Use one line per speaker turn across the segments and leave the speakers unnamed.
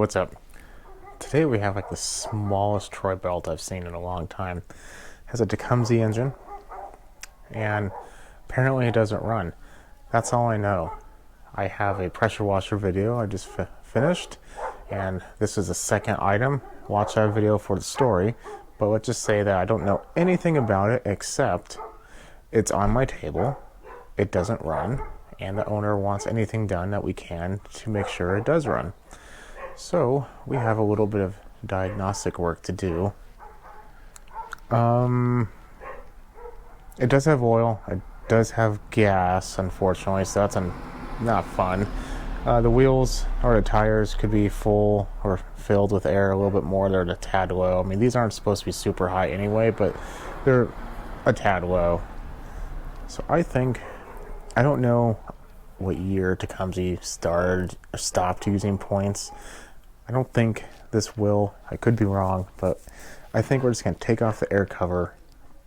What's up? Today we have like the smallest Troy Bilt I've seen in a long time. It has a Tecumseh engine, and apparently it doesn't run. That's all I know. I have a pressure washer video I just finished, and this is the second item. Watch that video for the story, but let's just say that I don't know anything about it except it's on my table, it doesn't run, and the owner wants anything done that we can to make sure it does run. So we have a little bit of diagnostic work to do. It does have oil, it does have gas, unfortunately, so that's not fun. The wheels or the tires could be full or filled with air a little bit more. They're a tad low. I mean, these aren't supposed to be super high anyway, but they're a tad low. So I don't know what year Tecumseh stopped using points. I don't think this will. I could be wrong, but I think we're just going to take off the air cover,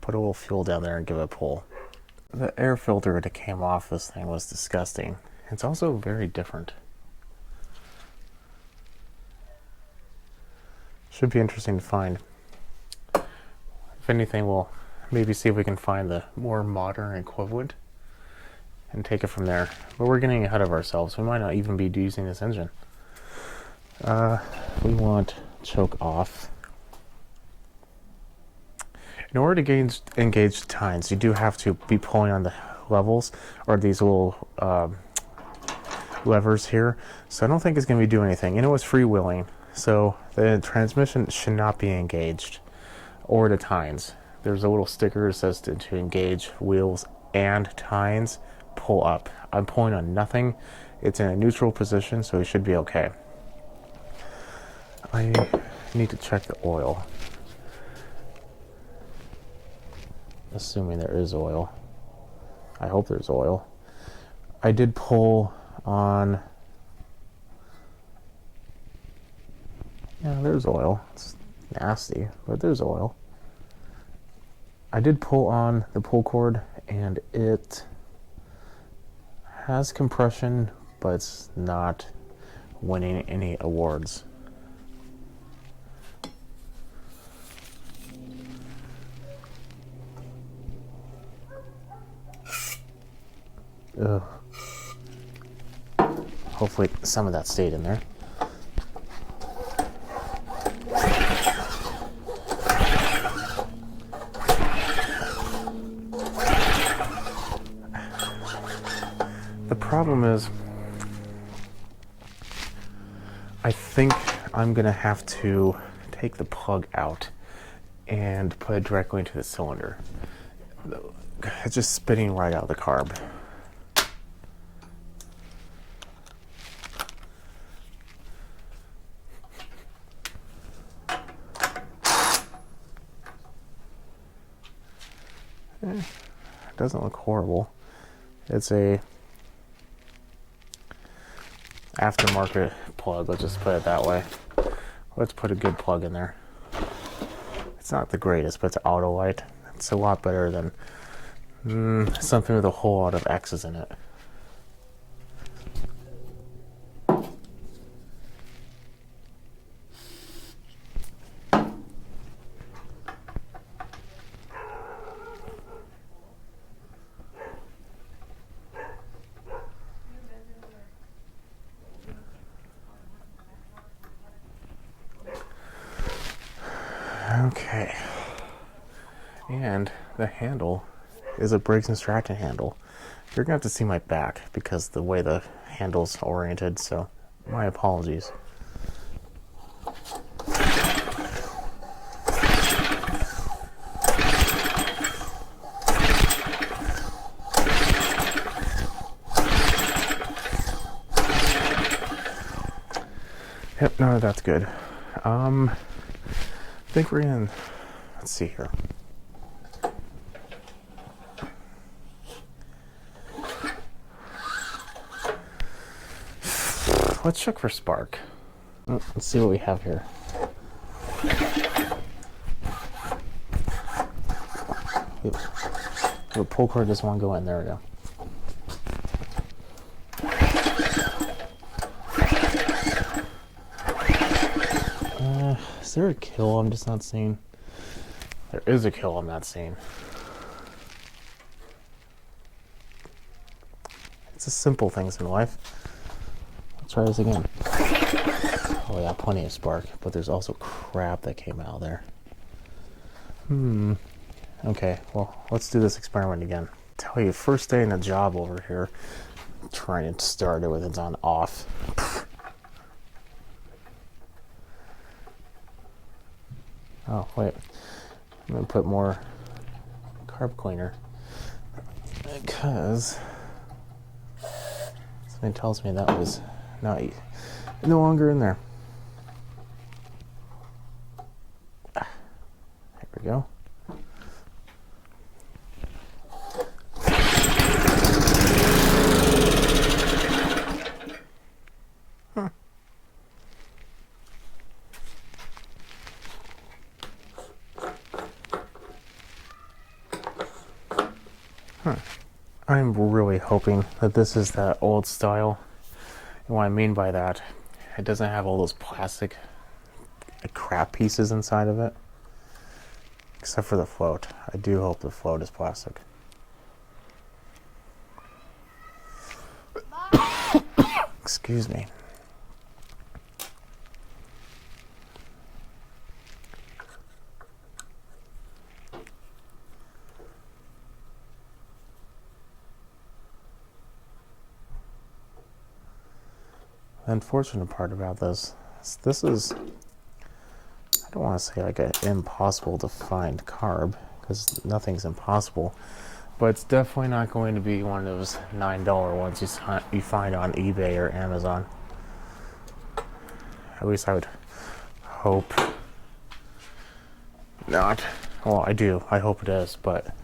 put a little fuel down there, and give it a pull. The air filter that came off this thing was disgusting. It's also very different. Should be interesting to find. If anything, we'll maybe see if we can find the more modern equivalent and take it from there. But we're getting ahead of ourselves. We might not even be using this engine. We want choke off. In order to engage the tines, you do have to be pulling on the levels, or these little levers here. So I don't think it's going to be doing anything. You know, it's freewheeling, so the transmission should not be engaged, or the tines. There's a little sticker that says to engage wheels and tines, pull up. I'm pulling on nothing. It's in a neutral position, so it should be okay. I need to check the oil. Assuming there is oil. I hope there's oil. I did pull on... Yeah, there's oil. It's nasty, but there's oil. I did pull on the pull cord, and it has compression, but it's not winning any awards. Ugh. Hopefully some of that stayed in there. The problem is, I think I'm gonna have to take the plug out and put it directly into the cylinder. It's just spitting right out of the carb. It doesn't look horrible. It's a aftermarket plug, let's just put it that way. Let's put a good plug in there. It's not the greatest, but it's Autolite. It's a lot better than something with a whole lot of X's in it. Okay, and the handle is a Briggs & Stratton handle. You're gonna have to see my back because the way the handle's oriented, so my apologies. Yep, no, that's good. I think we're in, let's see here. Let's check for spark. Let's see what we have here. The pull cord doesn't want to go in. There we go. Is there a kill I'm just not seeing? There is a kill I'm not seeing. It's the simple things in life. Let's try this again. Oh yeah, plenty of spark, but there's also crap that came out of there. Okay, well, let's do this experiment again. Tell you, first day in the job over here, trying to start it with it's on off. Oh, wait. I'm gonna put more carb cleaner because something tells me that was no longer in there. There we go. I'm really hoping that this is that old style. And what I mean by that, it doesn't have all those plastic crap pieces inside of it. Except for the float. I do hope the float is plastic. Excuse me. The unfortunate part about this is, I don't want to say like an impossible to find carb, because nothing's impossible, but it's definitely not going to be one of those $9 ones you find on eBay or Amazon. At least I would hope not. Well, I do. I hope it is, but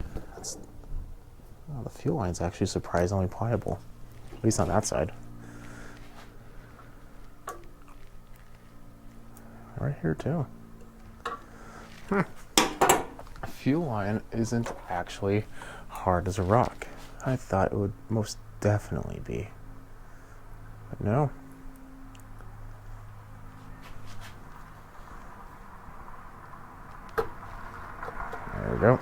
the fuel line's actually surprisingly pliable, at least on that side. Right here too. Fuel line isn't actually hard as a rock. I thought it would most definitely be, but no. There we go.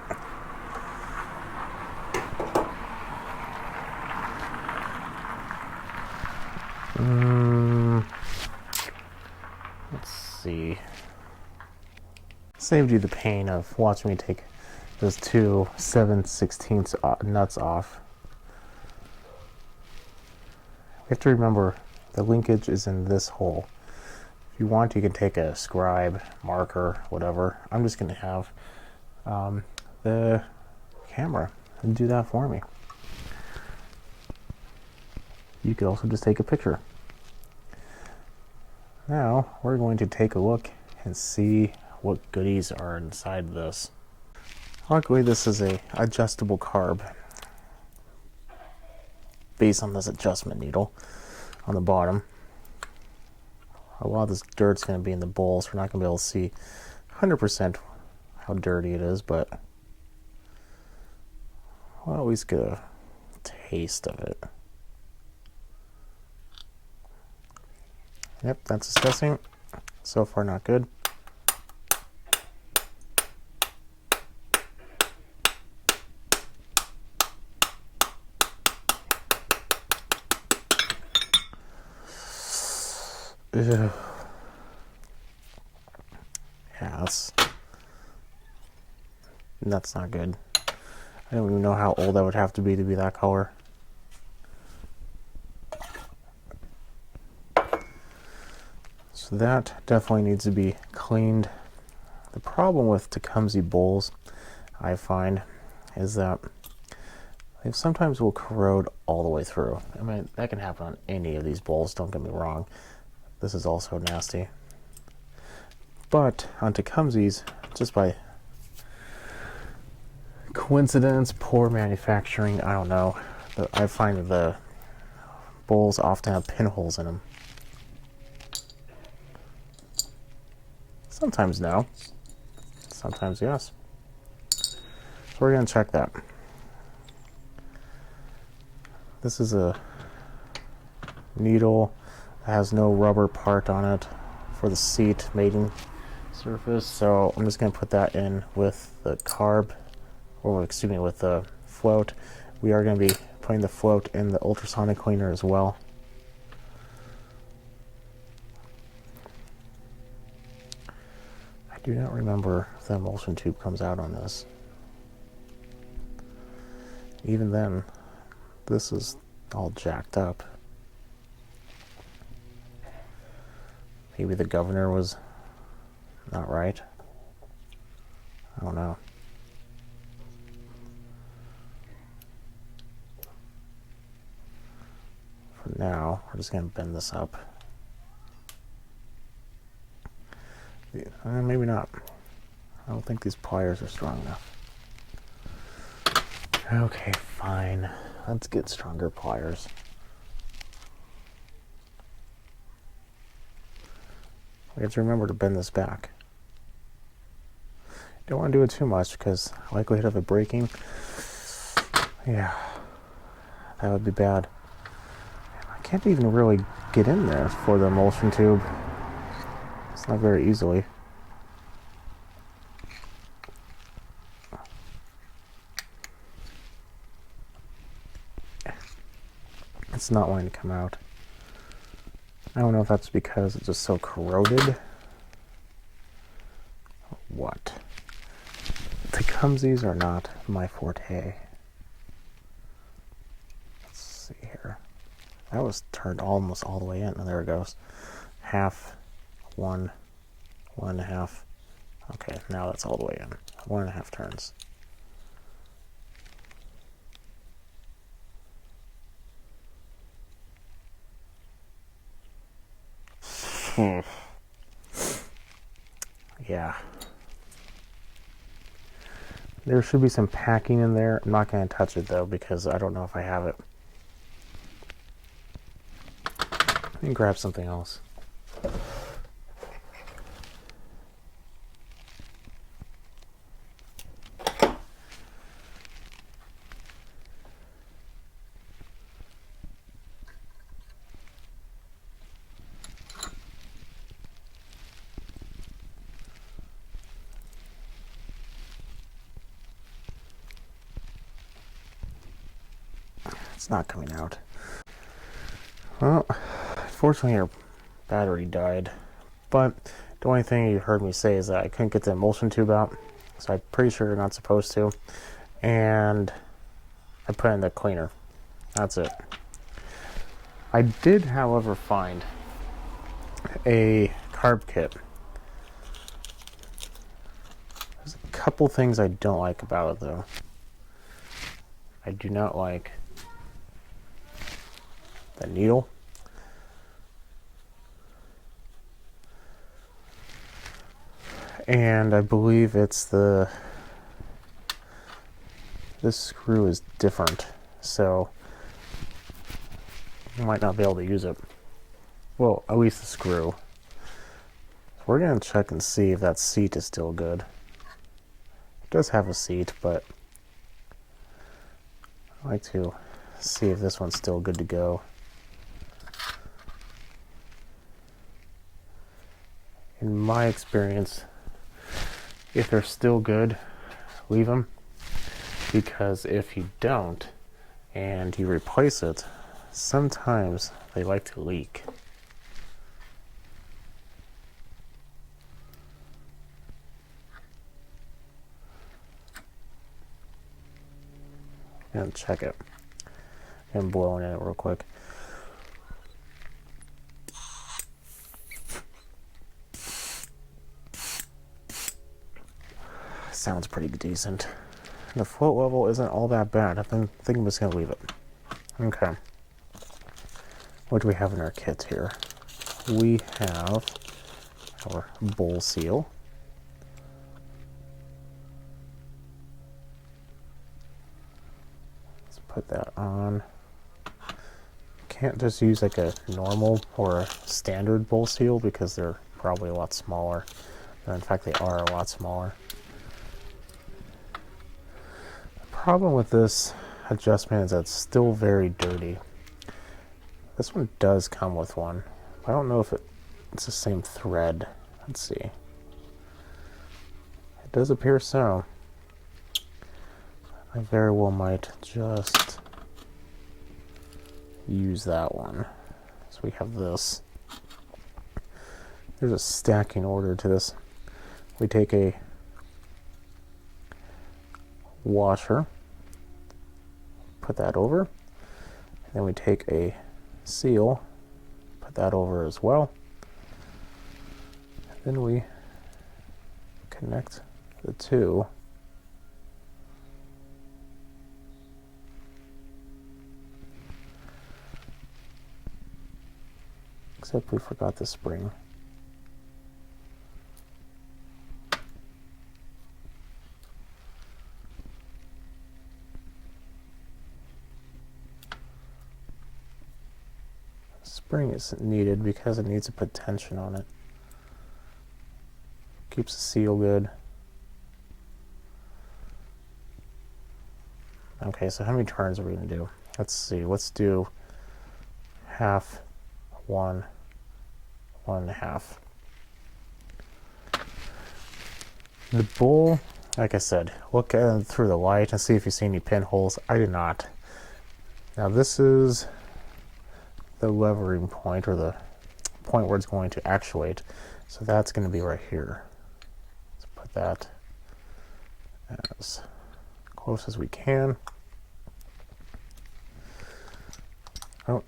Let's see. Saved you the pain of watching me take those two 7/16 nuts off. You have to remember the linkage is in this hole. If you want, you can take a scribe, marker, whatever. I'm just going to have the camera and do that for me. You could also just take a picture. Now we're going to take a look and see what goodies are inside this. Luckily, this is a adjustable carb based on this adjustment needle on the bottom. A lot of this dirt's going to be in the bowl, so we're not going to be able to see 100% how dirty it is, but we'll at least get a taste of it. Yep, that's disgusting. So far, not good. Ugh. Yeah, that's not good. I don't even know how old I would have to be that color. So that definitely needs to be cleaned. The problem with Tecumseh bowls, I find, is that they sometimes will corrode all the way through. I mean, that can happen on any of these bowls, don't get me wrong. This is also nasty. But on Tecumseh's, just by coincidence, poor manufacturing, I don't know, I find that the bowls often have pinholes in them. Sometimes no, sometimes yes. So we're going to check that. This is a needle that has no rubber part on it for the seat mating. So surface. So I'm just going to put that in with the carb, or excuse me, with the float. We are going to be putting the float in the ultrasonic cleaner as well. I do not remember if the emulsion tube comes out on this. Even then, this is all jacked up. Maybe the governor was not right. I don't know. For now, we're just going to bend this up. Maybe not. I don't think these pliers are strong enough. Okay, fine. Let's get stronger pliers. I have to remember to bend this back. Don't want to do it too much because likelihood of it breaking, yeah, that would be bad. I can't even really get in there for the emulsion tube. It's not very easily. It's not wanting to come out. I don't know if that's because it's just so corroded. What? The Cumsies are not my forte. Let's see here. That was turned almost all the way in. And there it goes. Half, 1.5. Okay, now that's all the way in. 1.5 turns. Yeah. There should be some packing in there. I'm not going to touch it though because I don't know if I have it. Let me grab something else. It's not coming out. Well, fortunately our battery died, but the only thing you heard me say is that I couldn't get the emulsion tube out, so I'm pretty sure you're not supposed to, and I put it in the cleaner. That's it. I did, however, find a carb kit. There's a couple things I don't like about it though. I do not like the needle. And I believe it's this screw is different, so you might not be able to use it. Well, at least the screw. We're gonna check and see if that seat is still good. It does have a seat, but I like to see if this one's still good to go. In my experience, if they're still good, leave them, because if you don't and you replace it, sometimes they like to leak. And check it. I'm blowing in it real quick. Sounds pretty decent. The float level isn't all that bad. I think I'm just gonna leave it. Okay. What do we have in our kit here? We have our bowl seal. Let's put that on. Can't just use like a normal or a standard bowl seal because they're probably a lot smaller. In fact, they are a lot smaller. The problem with this adjustment is that it's still very dirty. This one does come with one. I don't know if it's the same thread. Let's see. does appear so. I very well might just use that one. So we have this. There's a stacking order to this. We take a washer, put that over, and then we take a seal, put that over as well, and then we connect the two. Except we forgot the spring. Spring is needed because it needs to put tension on it. Keeps the seal good. Okay, so how many turns are we going to do? Let's see. Let's do half, 1, 1.5. The bowl, like I said, look through the light and see if you see any pinholes. I did not. Now this is the levering point, or the point where it's going to actuate. So that's going to be right here. Let's put that as close as we can. Oh,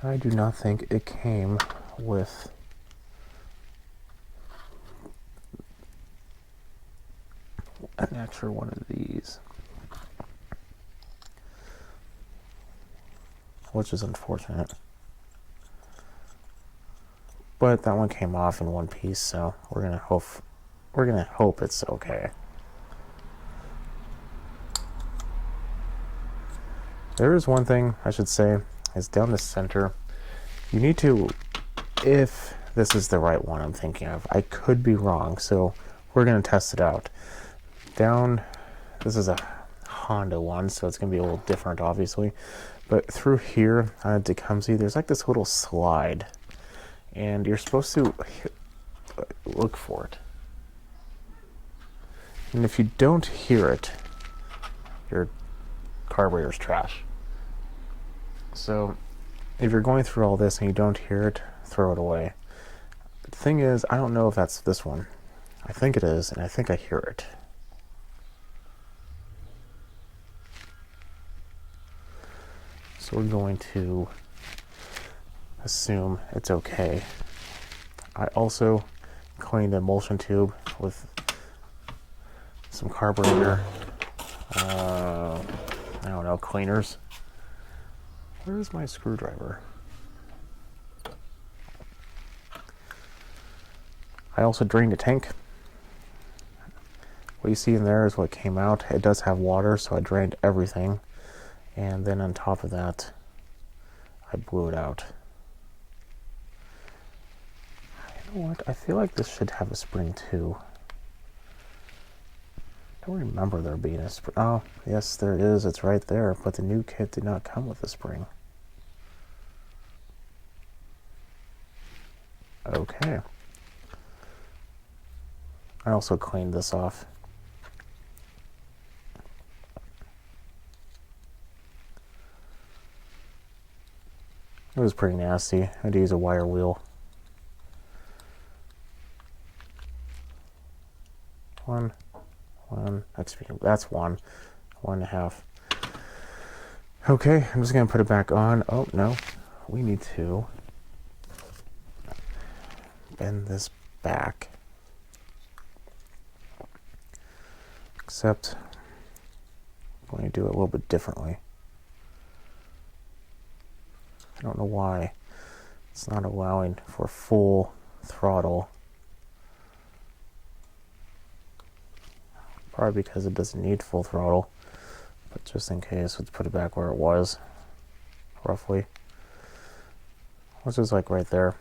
I do not think it came with an extra one of these, which is unfortunate. But that one came off in one piece, so we're gonna hope it's okay. There is one thing I should say, is down the center. You need to, if this is the right one I'm thinking of, I could be wrong, so we're gonna test it out. Down, this is a Honda one, so it's gonna be a little different, obviously. But through here on Tecumseh, there's like this little slide, and you're supposed to look for it. And if you don't hear it, your carburetor's trash. So if you're going through all this and you don't hear it, throw it away. The thing is, I don't know if that's this one. I think it is, and I think I hear it. So we're going to assume it's okay. I also cleaned the emulsion tube with some carburetor, I don't know, cleaners. Where is my screwdriver? I also drained the tank. What you see in there is what came out. It does have water, so I drained everything. And then on top of that, I blew it out. You know what? I feel like this should have a spring too. I don't remember there being a spring. Oh, yes, there it is. It's right there. But the new kit did not come with a spring. Okay. I also cleaned this off. It was pretty nasty. I had to use a wire wheel. That's one. 1.5. Okay, I'm just gonna put it back on. Oh no, we need to bend this back. Except I'm going to do it a little bit differently. I don't know why it's not allowing for full throttle. Probably because it doesn't need full throttle, but just in case, let's put it back where it was, roughly. Which is like right there.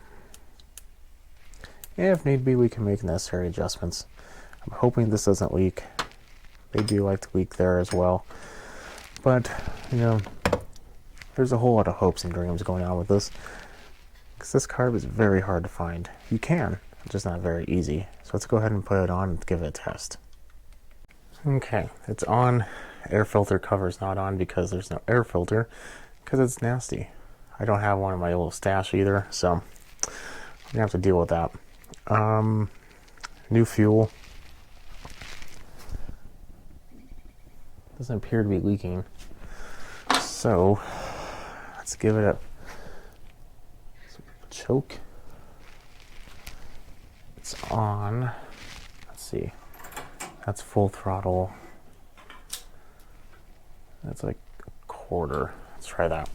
And if need be, we can make necessary adjustments. I'm hoping this doesn't leak. They do like to leak there as well. But, you know, there's a whole lot of hopes and dreams going on with this. Because this carb is very hard to find. You can. just not very easy. So let's go ahead and put it on and give it a test. Okay, it's on. Air filter cover's not on because there's no air filter, because it's nasty. I don't have one in my little stash either, so I'm gonna have to deal with that. New fuel. Doesn't appear to be leaking. So let's give it a choke. It's on. Let's see. That's full throttle. That's like a quarter. Let's try that.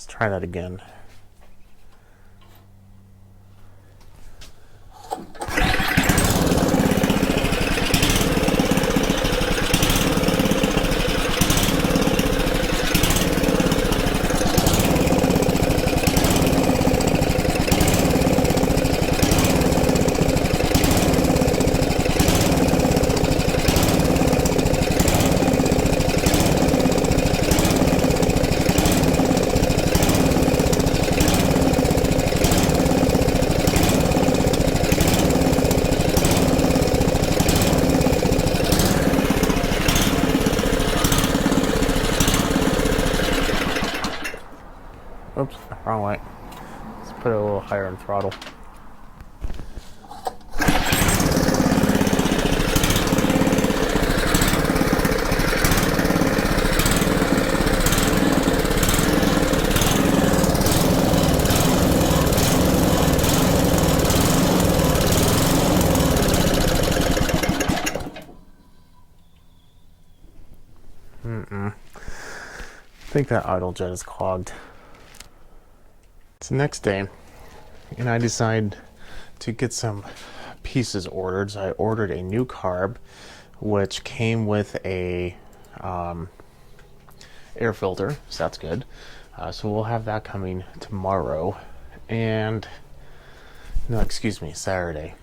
Try that again. Oops, wrong way. Let's put it a little higher in throttle. I think that idle jet is clogged. It's the next day, and I decide to get some pieces ordered. So I ordered a new carb, which came with a air filter, so that's good. So we'll have that coming tomorrow, and no, excuse me, Saturday.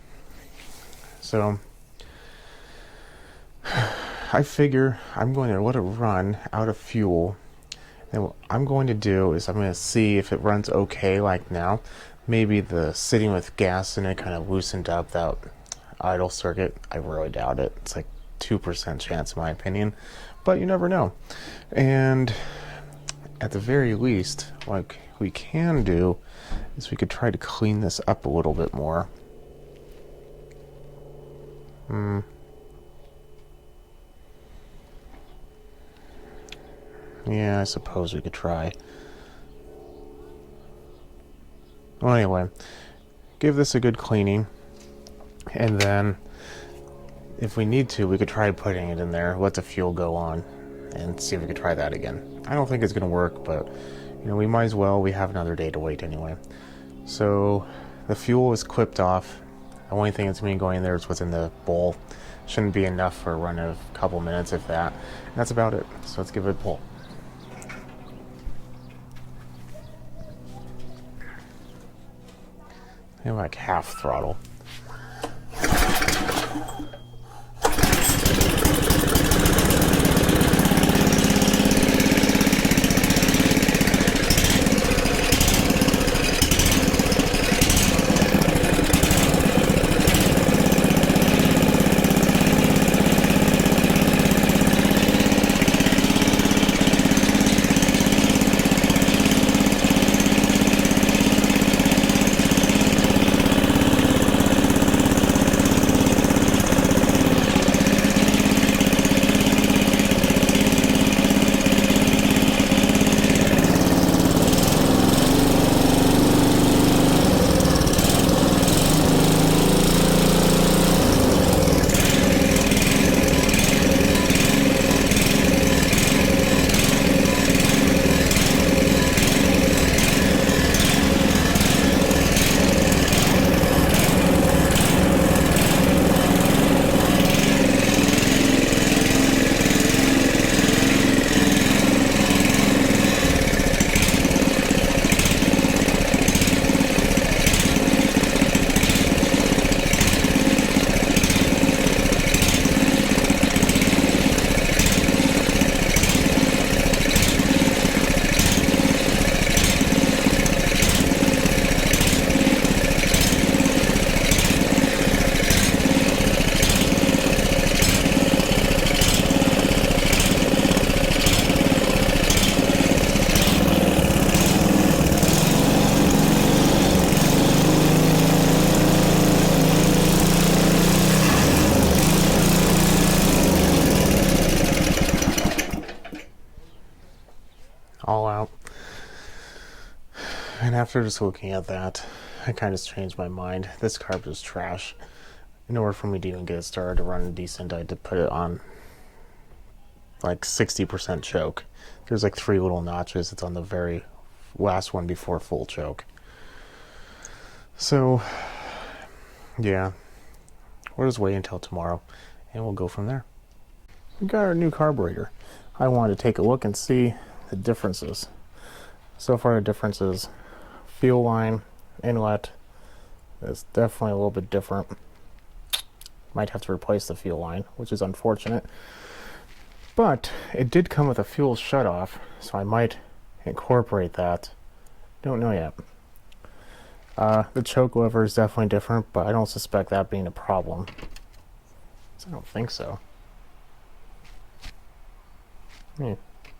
So I figure I'm going to let it run out of fuel. And what I'm going to do is I'm going to see if it runs okay like now. Maybe the sitting with gas in it kind of loosened up that idle circuit. I really doubt it. It's like 2% chance in my opinion, but you never know. And at the very least, what we can do is we could try to clean this up a little bit more. Yeah, I suppose we could try. Well, anyway, give this a good cleaning, and then if we need to, we could try putting it in there, let the fuel go on, and see if we could try that again. I don't think it's going to work, but you know, we might as well. We have another day to wait anyway. So the fuel is clipped off. The only thing that's going in there is what's in the bowl. Shouldn't be enough for a run of a couple minutes, if that. And that's about it. So let's give it a pull. Maybe like half throttle. And after just looking at that, I kind of just changed my mind. This carb is trash. In order for me to even get it started to run decent, I had to put it on like 60% choke. There's like 3 little notches. It's on the very last one before full choke. So, yeah, we'll just wait until tomorrow and we'll go from there. We got our new carburetor. I wanted to take a look and see the differences. So far, the differences: fuel line, inlet is definitely a little bit different. Might have to replace the fuel line, which is unfortunate. But it did come with a fuel shutoff, so I might incorporate that. Don't know yet. The choke lever is definitely different, but I don't suspect that being a problem. So I don't think so.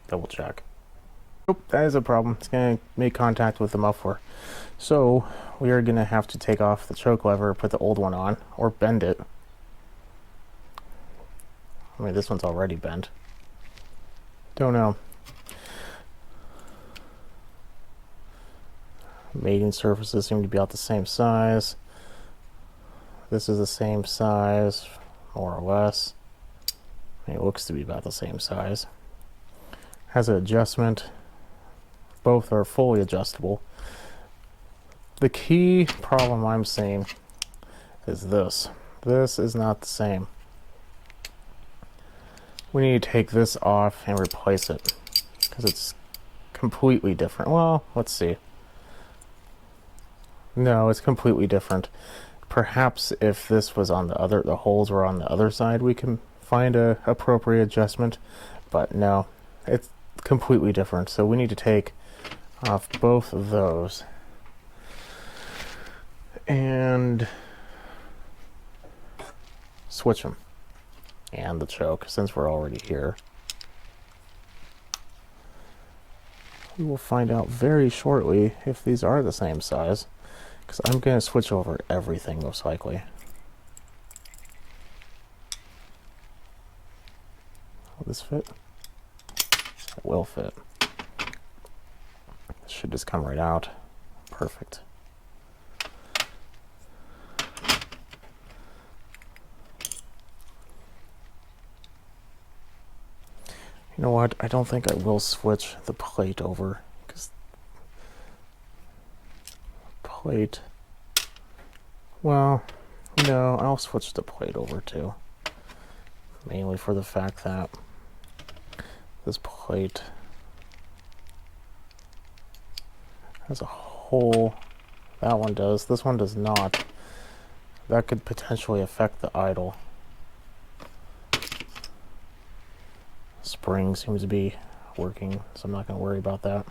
Double check. Nope, that is a problem. It's going to make contact with the muffler. So we are going to have to take off the choke lever, put the old one on, or bend it. I mean, this one's already bent. Don't know. Mating surfaces seem to be about the same size. This is the same size, more or less. It looks to be about the same size. Has an adjustment. Both are fully adjustable. The key problem I'm seeing is this. This is not the same. We need to take this off and replace it because it's completely different. Well, let's see. No, it's completely different. Perhaps if this was on the holes were on the other side, we can find a appropriate adjustment, but no, it's completely different. So we need to take off both of those and switch them, and the choke, since we're already here. We will find out very shortly if these are the same size, because I'm going to switch over everything most likely. Will this fit? It will fit. This should just come right out. Perfect. You know what? I don't think I will switch the plate over, because plate. Well, no, I'll switch the plate over too. Mainly for the fact that this plate has a hole. That one does. This one does not. That could potentially affect the idle. Spring seems to be working, so I'm not going to worry about that.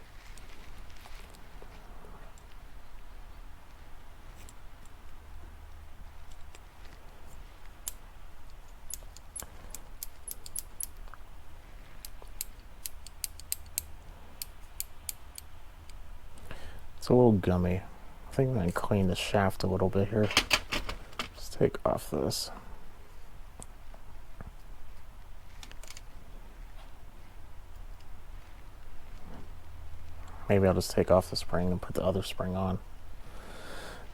It's a little gummy. I think I'm going to clean the shaft a little bit here. Just take off this. Maybe I'll just take off the spring and put the other spring on.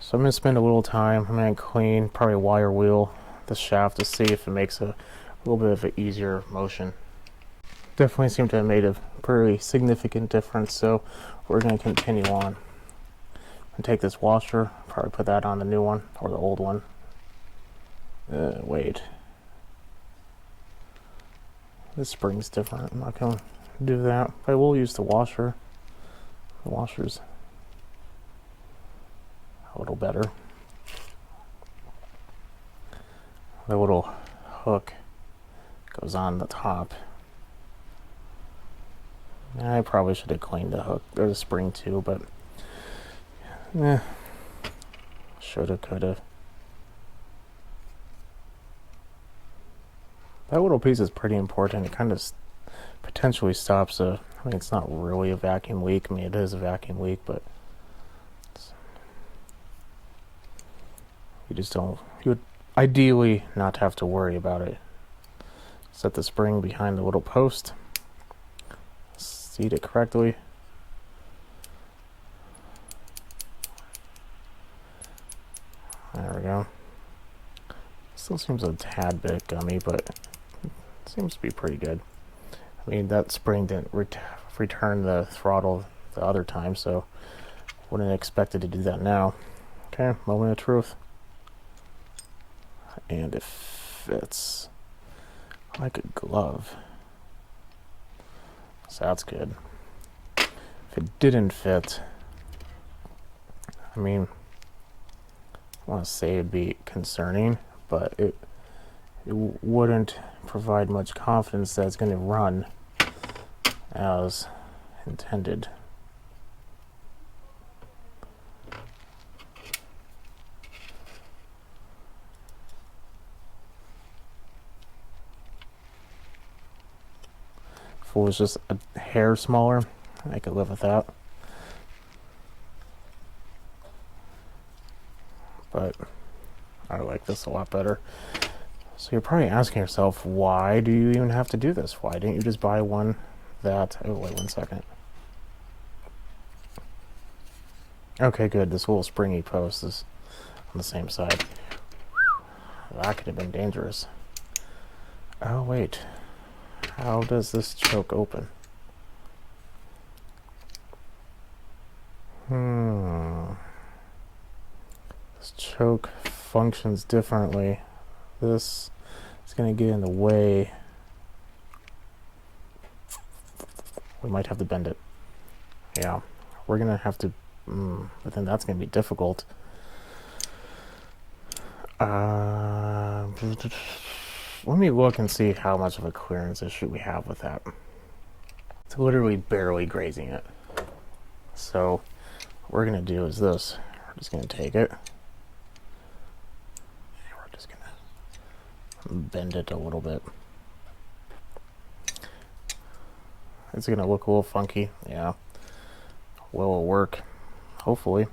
So I'm going to spend a little time. I'm going to clean, probably wire wheel the shaft to see if it makes a little bit of an easier motion. Definitely seem to have made a pretty significant difference, so we're going to continue on. And take this washer, probably put that on the new one, or the old one. Wait. This spring's different. I'm not going to do that. I will use the washer. The washer's a little better. The little hook goes on the top. I probably should have cleaned the hook, or the spring too, but shoulda, coulda. That little piece is pretty important. It kind of potentially stops I mean, it's not really a vacuum leak. I mean, it is a vacuum leak, but you just don't, you would ideally not have to worry about it. Set the spring behind the little post. Seat it correctly. go. Still seems a tad bit gummy, but it seems to be pretty good. I mean, that spring didn't return the throttle the other time, so wouldn't expect it to do that now. Okay, moment of truth. And it fits like a glove. So that's good. If it didn't fit, I mean, I want to say it'd be concerning, but it wouldn't provide much confidence that it's going to run as intended. If it was just a hair smaller, I could live with that. But I like this a lot better. So you're probably asking yourself, why do you even have to do this? Why didn't you just buy one that... Oh, wait 1 second. Okay, good. This little springy post is on the same side. That could have been dangerous. Oh, wait. How does this choke open? This choke functions differently. This is going to get in the way. We might have to bend it. Yeah, we're going to have to, but then that's going to be difficult. Let me look and see how much of a clearance issue we have with that. It's literally barely grazing it. So what we're going to do is this. We're just going to take it. We're just going to bend it a little bit. It's going to look a little funky. Yeah. Will it work? Hopefully.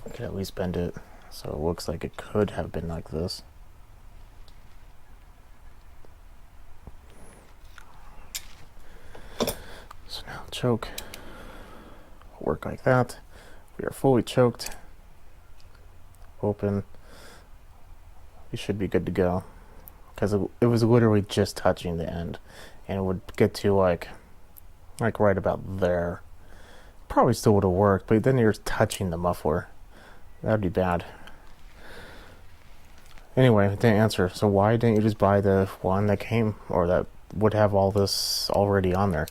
I could at least bend it so it looks like it could have been like this. So now choke. Work like that. We are fully choked. Open. We should be good to go. Because it was literally just touching the end. And it would get to like right about there. Probably still would have worked, but then you're touching the muffler. That'd be bad. Anyway, it didn't answer. So why didn't you just buy the one that came, or that would have all this already on there?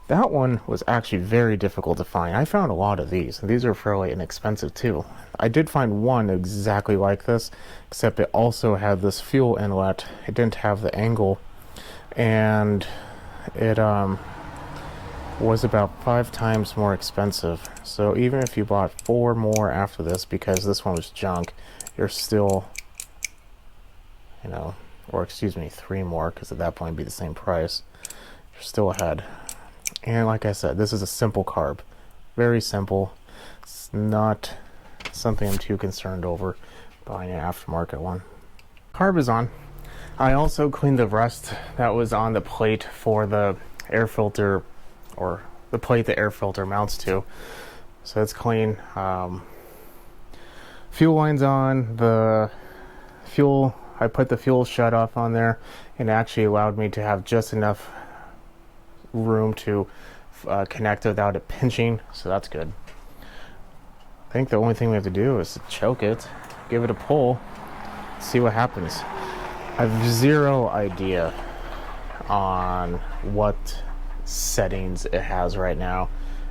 That one was actually very difficult to find. I found a lot of these, and these are fairly inexpensive too. I did find one exactly like this, except it also had this fuel inlet. It didn't have the angle, and it was about 5 times more expensive. So even if you bought 4 more after this, because this one was junk, you're still, you know, or excuse me, 3 more, because at that point it'd be the same price. You're still ahead. And like I said, this is a simple carb. Very simple. It's not something I'm too concerned over buying an aftermarket one. Carb is on. I also cleaned the rust that was on the plate for the air filter, or the plate the air filter mounts to. So it's clean. Fuel line's on. The fuel, I put the fuel shut off on there, and it actually allowed me to have just enough room to connect without it pinching, so that's good. I think the only thing we have to do is to choke it, give it a pull, see what happens. I have zero idea on what settings it has right now.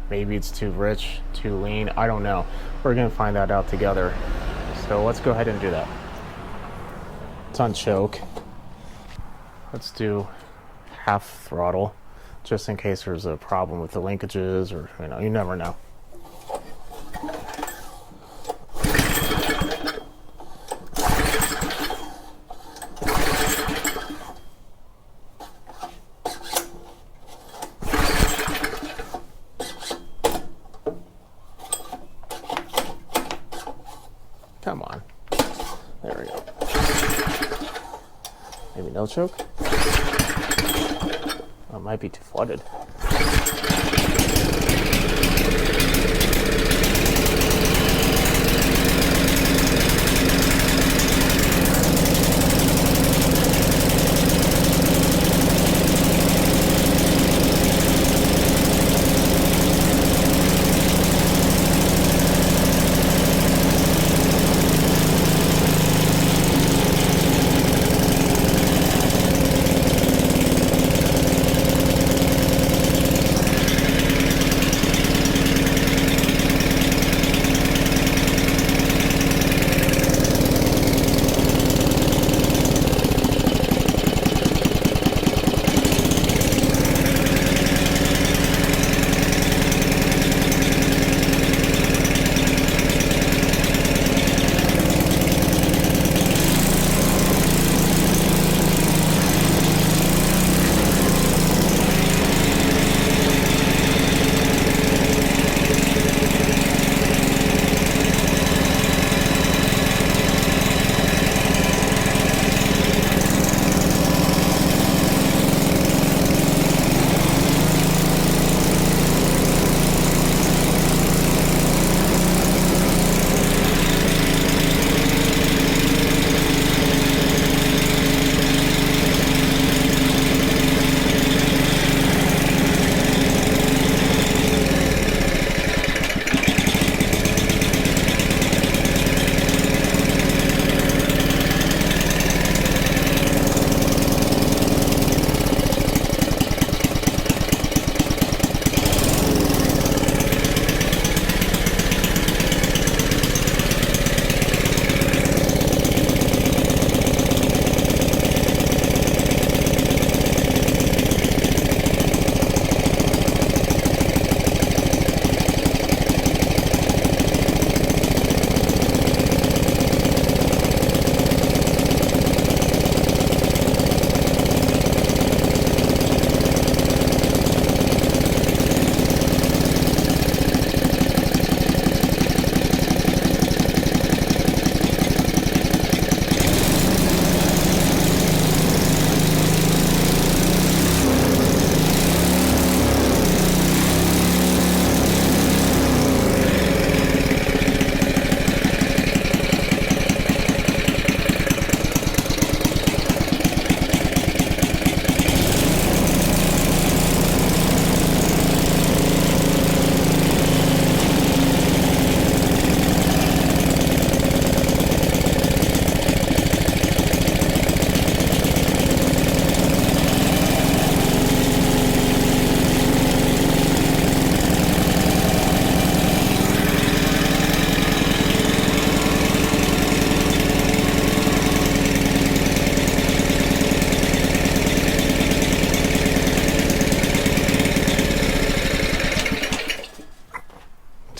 Maybe it's too rich, too lean, I don't know. We're gonna find that out together. So let's go ahead and do that. It's on choke. Let's do half throttle, just in case there's a problem with the linkages, or you know, you never know. Come on. There we go. Maybe no choke? Oh, it might be too flooded.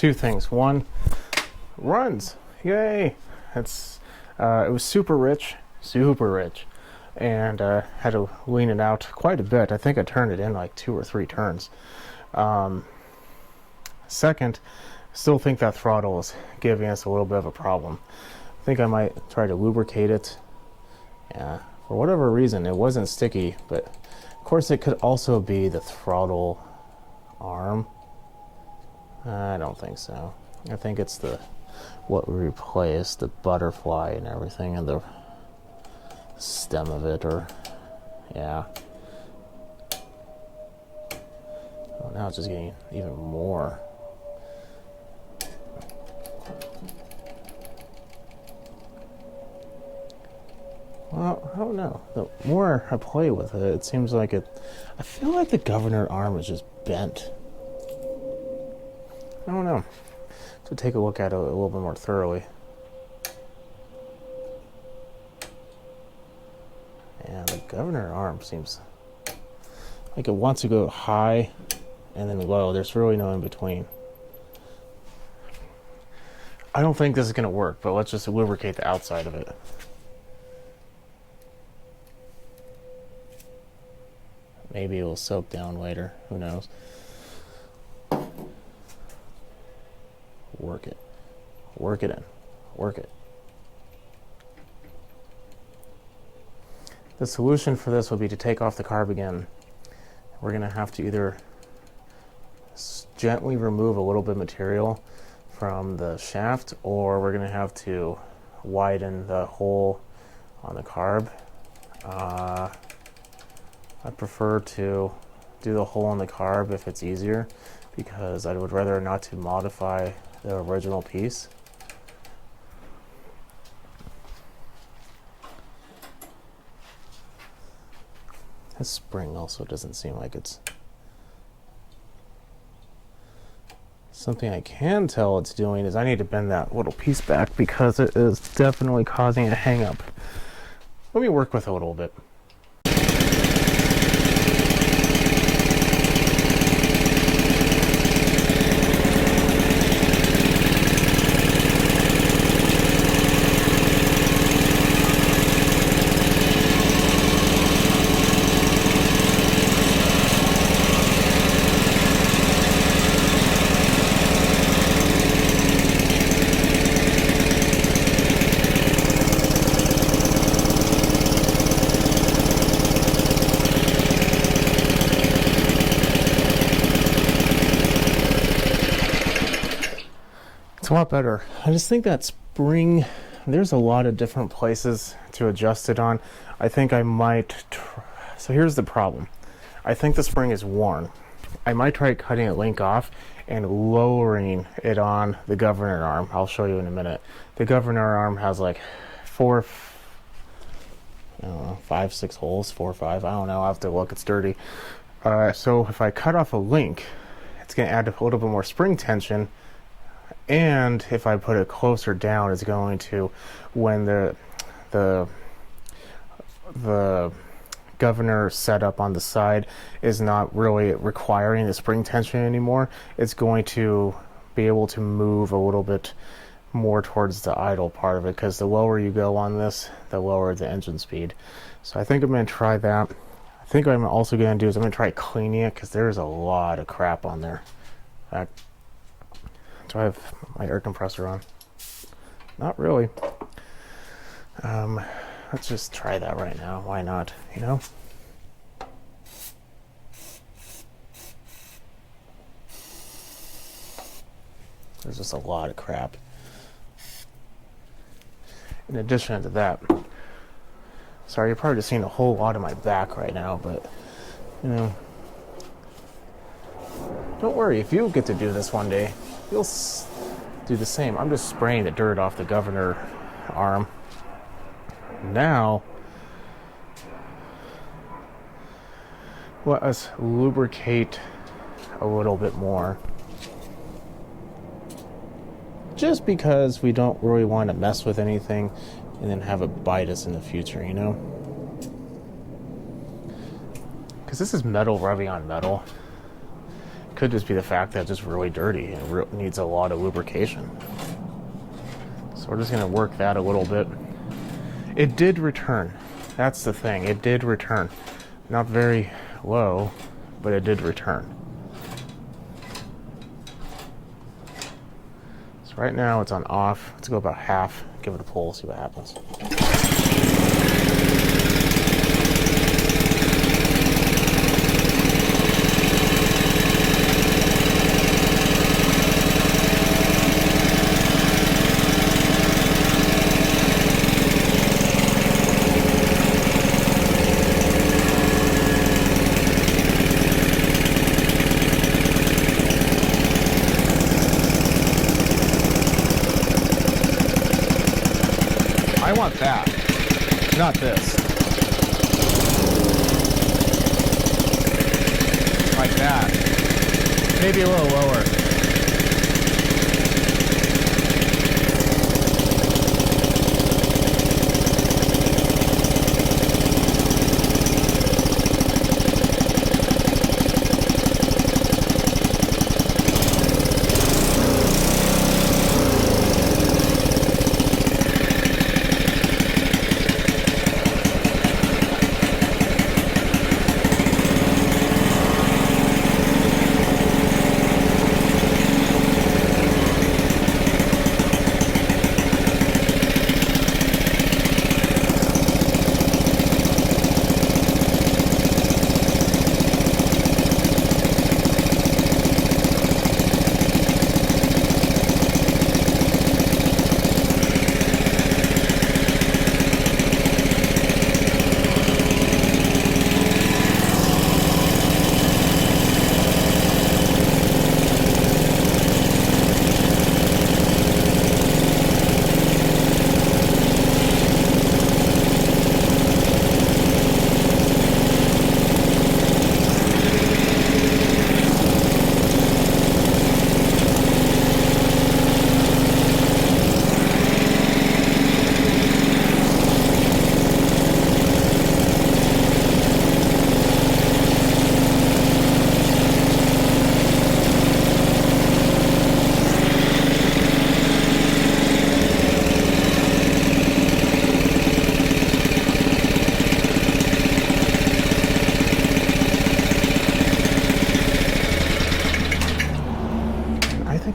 two things. One, runs. Yay! It was super rich, and had to lean it out quite a bit. I think I turned it in like 2 or 3 turns. Second, still think that throttle is giving us a little bit of a problem. I think I might try to lubricate it. Yeah, for whatever reason, it wasn't sticky, but of course it could also be the throttle arm. I don't think so. I think it's what we replaced, the butterfly and everything, and the stem of it, or yeah. Oh, now it's just getting even more. Well, I don't know. The more I play with it, it seems like I feel like the governor arm is just bent. I don't know. So take a look at it a little bit more thoroughly. Yeah, the governor arm seems like it wants to go high and then low. There's really no in between. I don't think this is going to work, but let's just lubricate the outside of it. Maybe it will soak down later. Who knows? Work it. Work it in. Work it. The solution for this would be to take off the carb again. We're going to have to either gently remove a little bit of material from the shaft, or we're going to have to widen the hole on the carb. I prefer to do the hole in the carb if it's easier, because I would rather not to modify the original piece. This spring also doesn't seem like it's something I can tell it's doing. Is I need to bend that little piece back because it is definitely causing a hang up. Let me work with it a little bit. A lot better. I just think that spring, there's a lot of different places to adjust it on. I think I might so here's the problem. I think the spring is worn. I might try cutting a link off and lowering it on the governor arm. I'll show you in a minute. The governor arm has like 5, 6 holes, 4 or 5. I don't know. I'll have to look. It's dirty. So if I cut off a link, it's going to add a little bit more spring tension. And if I put it closer down, it's going to, when the governor setup on the side is not really requiring the spring tension anymore, it's going to be able to move a little bit more towards the idle part of it, because the lower you go on this, the lower the engine speed. So I think I'm going to try that. I think what I'm also going to do is I'm going to try cleaning it, because there's a lot of crap on there. Do I have my air compressor on? Not really. Let's just try that right now. Why not? You know? There's just a lot of crap. In addition to that, sorry, you're probably just seeing a whole lot of my back right now, but, you know, don't worry. If you get to do this one day, you'll do the same. I'm just spraying the dirt off the governor arm. Now, let us lubricate a little bit more. Just because we don't really want to mess with anything and then have it bite us in the future, you know? Because this is metal rubbing on metal. Could just be the fact that it's just really dirty and needs a lot of lubrication. So we're just going to work that a little bit. It did return. That's the thing. It did return. Not very low, but it did return. So right now it's on off. Let's go about half. Give it a pull, see what happens. I want that, not this. Like that. Maybe a little lower.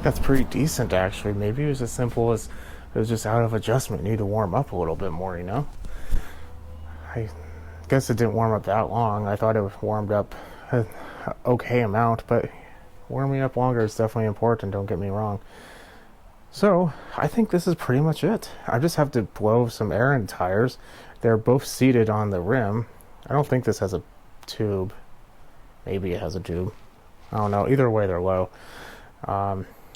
That's pretty decent, actually. Maybe it was as simple as it was just out of adjustment. Need to warm up a little bit more, you know? I guess it didn't warm up that long. I thought it warmed up an okay amount, but warming up longer is definitely important, don't get me wrong. So, I think this is pretty much it. I just have to blow some air in tires. They're both seated on the rim. I don't think this has a tube. Maybe it has a tube. I don't know. Either way, they're low.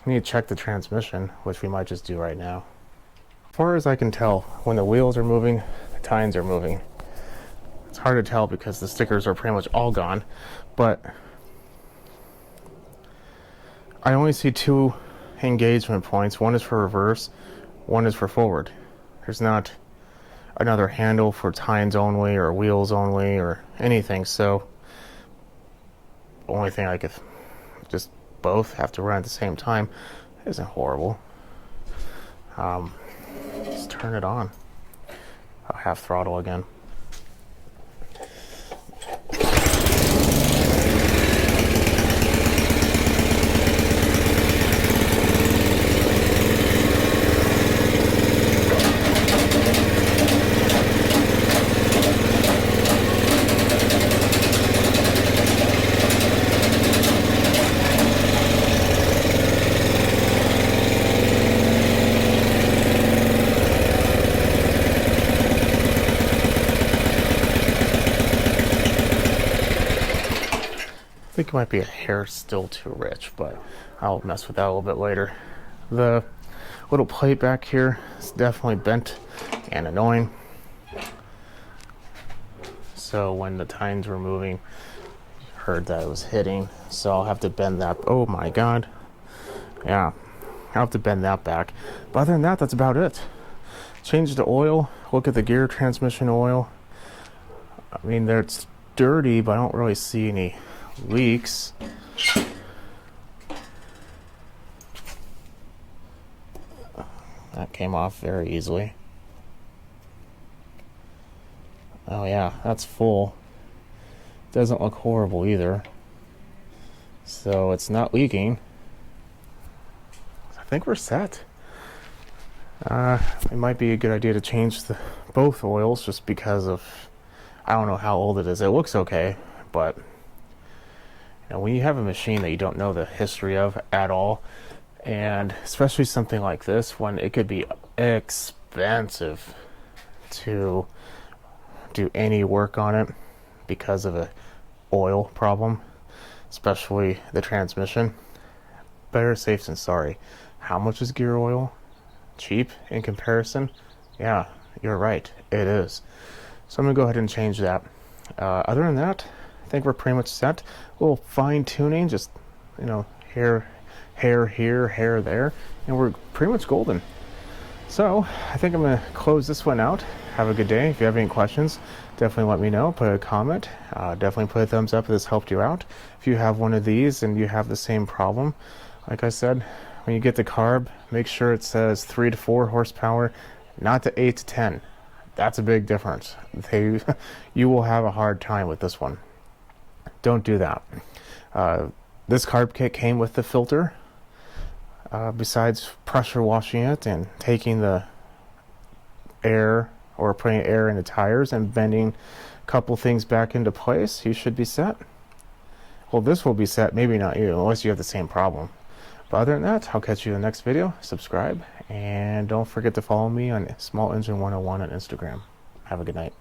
I need to check the transmission, which we might just do right now. As far as I can tell, when the wheels are moving, the tines are moving. It's hard to tell because the stickers are pretty much all gone, but I only see two engagement points. One is for reverse, one is for forward. There's not another handle for tines only or wheels only or anything, so the only thing I could just both have to run at the same time isn't horrible. Let's turn it on. I'll half throttle again. I think it might be a hair still too rich, but I'll mess with that a little bit later. The little plate back here is definitely bent and annoying. So when the tines were moving, heard that it was hitting, so I'll have to bend that. Oh my god. Yeah, I'll have to bend that back. But other than that, that's about it. Change the oil, look at the gear transmission oil. I mean, it's dirty, but I don't really see any leaks. That came off very easily. Oh yeah, that's full. Doesn't look horrible either. So it's not leaking. I think we're set. It might be a good idea to change both oils just because of, I don't know how old it is. It looks okay, but when you have a machine that you don't know the history of at all, and especially something like this, when it could be expensive to do any work on it because of a oil problem, especially the transmission, better safe than sorry. How much is gear oil? Cheap in comparison? Yeah, you're right, it is. So I'm gonna go ahead and change that. Other than that, I think we're pretty much set. A little fine tuning, just, hair here, hair there, and we're pretty much golden. So I think I'm gonna close this one out. Have a good day. If you have any questions, definitely let me know. Put a comment. Definitely put a thumbs up if this helped you out. If you have one of these and you have the same problem, like I said, when you get the carb, make sure it says 3 to 4 horsepower, not to 8 to 10. That's a big difference. You will have a hard time with this one. Don't do that. This carb kit came with the filter. Besides pressure washing it and taking the air or putting air in the tires and bending a couple things back into place, you should be set. Well, this will be set, maybe not you, unless you have the same problem. But other than that, I'll catch you in the next video. Subscribe, and don't forget to follow me on Small Engine 101 on Instagram. Have a good night.